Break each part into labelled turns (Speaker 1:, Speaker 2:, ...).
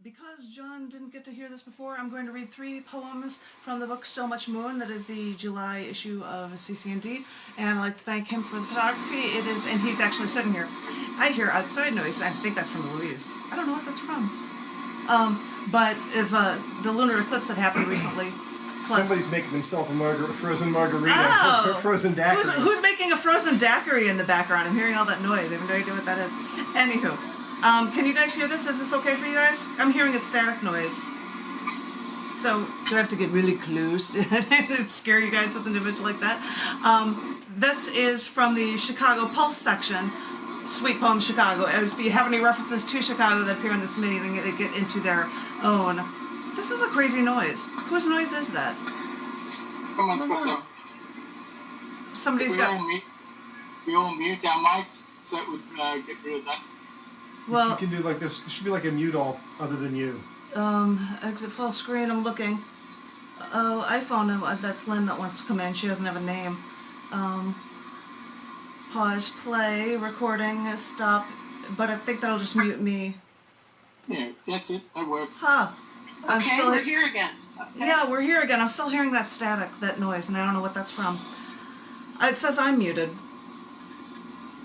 Speaker 1: Because John didn't get to hear this before, I'm going to read 3 poems from the book So Much Moon, that is the July issue of cc&d, and I'd like to thank him for the photography. It is, and he's actually sitting here. I hear outside noise. I think that's from Louise. I don't know what that's from. But if the lunar eclipse that happened recently. Plus,
Speaker 2: somebody's making himself a frozen margarita.
Speaker 1: Oh,
Speaker 2: Frozen daiquiri.
Speaker 1: Who's making a frozen daiquiri in the background? I'm hearing all that noise. I have no idea what that is. Anywho. Can you guys hear this? Is this okay for you guys? I'm hearing a static noise. So, do I have to get really close and scare you guys with an image like that? This is from the Chicago Pulse section, Sweet Poem Chicago. If you have any references to Chicago that appear in this meeting, they get into their own. This is a crazy noise. Whose noise is that? Somebody's got...
Speaker 3: We all mute our mics, so it would get rid of that.
Speaker 1: Well,
Speaker 2: you can do like this. There should be like a mute all other than you.
Speaker 1: Exit full screen. I'm looking. Oh, iPhone. That's Lynn that wants to come in. She doesn't have a name. Pause, play, recording, stop. But I think that'll just mute me.
Speaker 3: Yeah, that's it. That worked.
Speaker 1: Huh.
Speaker 4: Okay, we're here again. Okay.
Speaker 1: Yeah, we're here again. I'm still hearing that static, that noise, and I don't know what that's from. It says I'm muted.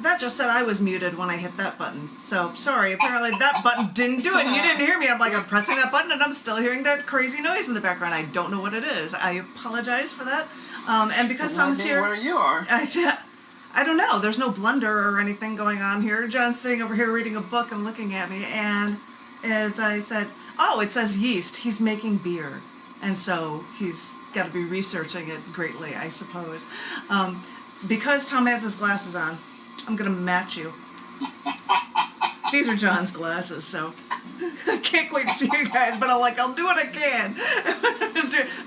Speaker 1: That just said I was muted when I hit that button. So, sorry, apparently that button didn't do it and you didn't hear me. I'm like, I'm pressing that button and I'm still hearing that crazy noise in the background. I don't know what it is. I apologize for that. And because Tom's here...
Speaker 4: where you are.
Speaker 1: I don't know. There's no blunder or anything going on here. John's sitting over here reading a book and looking at me. And as I said, oh, it says yeast. He's making beer. And so he's got to be researching it greatly, I suppose. Because Tom has his glasses on, I'm going to match you. These are John's glasses, so I can't quite see you guys, but I'll do what I can.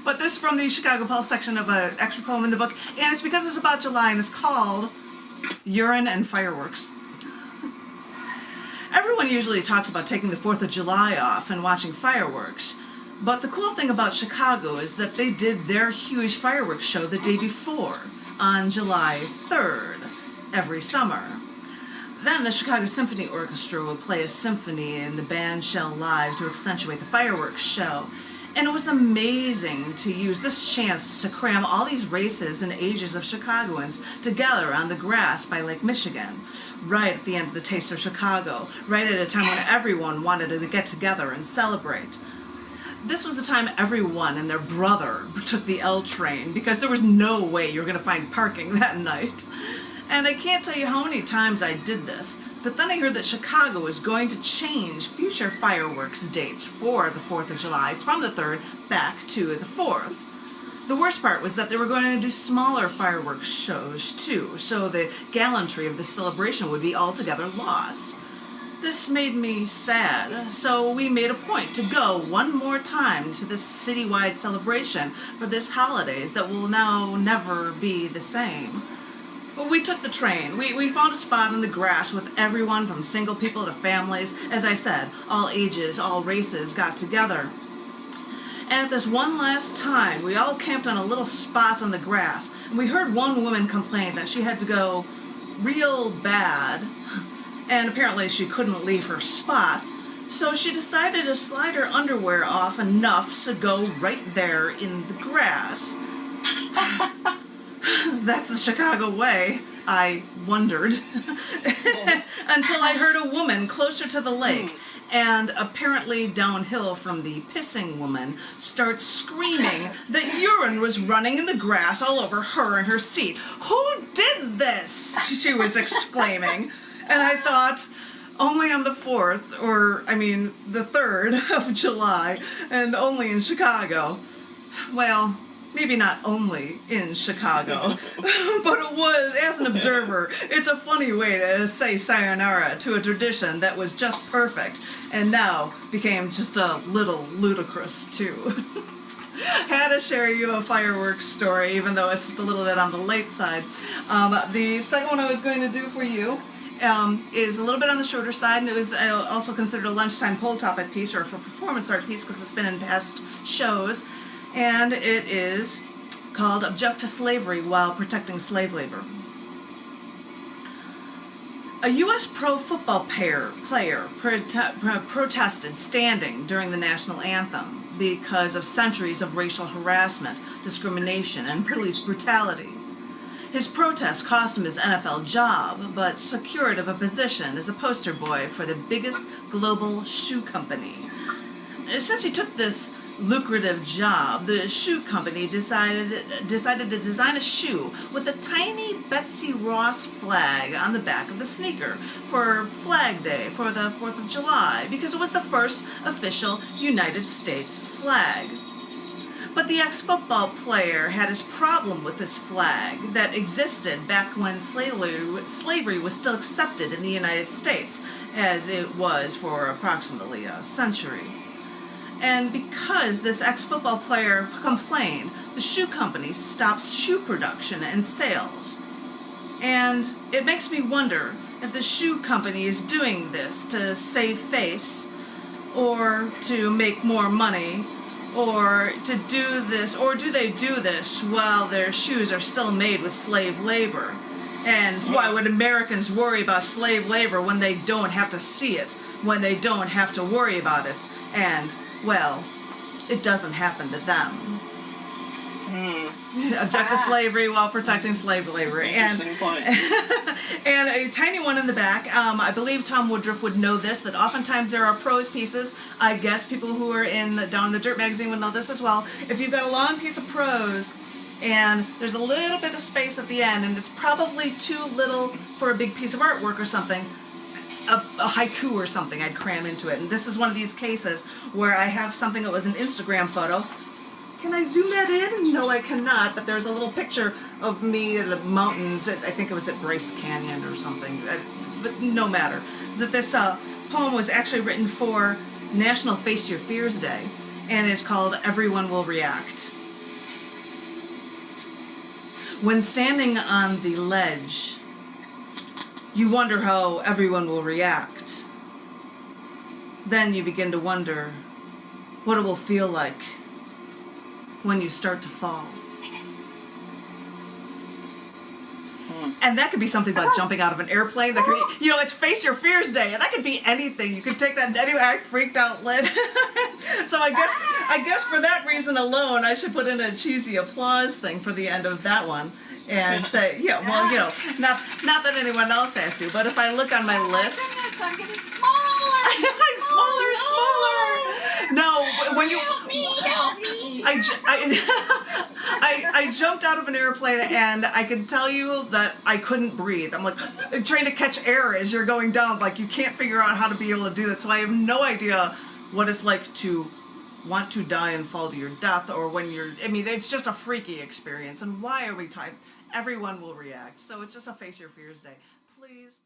Speaker 1: But this is from the Chicago Pulse section of an extra poem in the book, and it's because it's about July, and it's called Urine and Fireworks. Everyone usually talks about taking the 4th of July off and watching fireworks, but the cool thing about Chicago is that they did their huge fireworks show the day before, on July 3rd. Every summer. Then the Chicago Symphony Orchestra would play a symphony and the band shell live to accentuate the fireworks show. And it was amazing to use this chance to cram all these races and ages of Chicagoans together on the grass by Lake Michigan, right at the end of the Taste of Chicago, right at a time when everyone wanted to get together and celebrate. This was the time everyone and their brother took the L train because there was no way you were going to find parking that night. And I can't tell you how many times I did this, but then I heard that Chicago is going to change future fireworks dates for the 4th of July from the 3rd back to the 4th. The worst part was that they were going to do smaller fireworks shows too, so the gallantry of the celebration would be altogether lost. This made me sad, so we made a point to go one more time to this citywide celebration for this holidays that will now never be the same. But we took the train. We found a spot in the grass with everyone from single people to families. As I said, all ages, all races got together. And at this one last time, we all camped on a little spot on the grass. And we heard one woman complain that she had to go real bad. And apparently she couldn't leave her spot. So she decided to slide her underwear off enough to go right there in the grass. That's the Chicago way, I wondered, until I heard a woman closer to the lake, and apparently downhill from the pissing woman, start screaming that urine was running in the grass all over her and her seat. Who did this? She was exclaiming. And I thought, only on the 4th, or, the 3rd of July, and only in Chicago. Well, maybe not only in Chicago, but it was, as an observer, it's a funny way to say sayonara to a tradition that was just perfect, and now became just a little ludicrous, too. Had to share you a fireworks story, even though it's just a little bit on the late side. The second one I was going to do for you is a little bit on the shorter side, and it was also considered a lunchtime poll topic piece, or a performance art piece, because it's been in past shows. And it is called Object to Slavery While Protecting Slave Labor. A U.S. pro football player protested standing during the national anthem because of centuries of racial harassment, discrimination, and police brutality. His protest cost him his NFL job, but secured him a position as a poster boy for the biggest global shoe company. Since he took this lucrative job, the shoe company decided to design a shoe with a tiny Betsy Ross flag on the back of the sneaker for Flag Day for the 4th of July, because it was the first official United States flag. But the ex-football player had his problem with this flag that existed back when slavery was still accepted in the United States, as it was for approximately a century. And because this ex-football player complained, the shoe company stopped shoe production and sales. And it makes me wonder if the shoe company is doing this to save face, or to make more money, or to do this, or do they do this while their shoes are still made with slave labor? And why would Americans worry about slave labor when they don't have to see it, when they don't have to worry about it? And, well, it doesn't happen to them. Object to slavery while protecting slave labor.
Speaker 5: Interesting point.
Speaker 1: And a tiny one in the back, I believe Tom Woodruff would know this, that oftentimes there are prose pieces. I guess people who are down in the Dirt magazine would know this as well. If you've got a long piece of prose and there's a little bit of space at the end and it's probably too little for a big piece of artwork or something, a haiku or something I'd cram into it. And this is one of these cases where I have something that was an Instagram photo. Can I zoom that in? No, I cannot, but there's a little picture of me in the mountains. I think it was at Bryce Canyon or something, but no matter. That this poem was actually written for National Face Your Fears Day, and it's called Everyone Will React. When standing on the ledge, you wonder how everyone will react. Then you begin to wonder what it will feel like when you start to fall. And that could be something about jumping out of an airplane. That could be, it's Face Your Fears Day, and that could be anything. You could take that anyway. I freaked out, Lynn. So I guess for that reason alone, I should put in a cheesy applause thing for the end of that one. And say, not that anyone else has to, but if I look on my list,
Speaker 4: I'm getting smaller.
Speaker 1: I'm smaller. No, when you
Speaker 4: Help me.
Speaker 1: I jumped out of an airplane and I can tell you that I couldn't breathe. I'm like trying to catch air as you're going down. Like you can't figure out how to be able to do this. So I have no idea what it's like to want to die and fall to your death, or when it's just a freaky experience. And why are we typing? Everyone will react. So it's just a Face Your Fears Day. Please.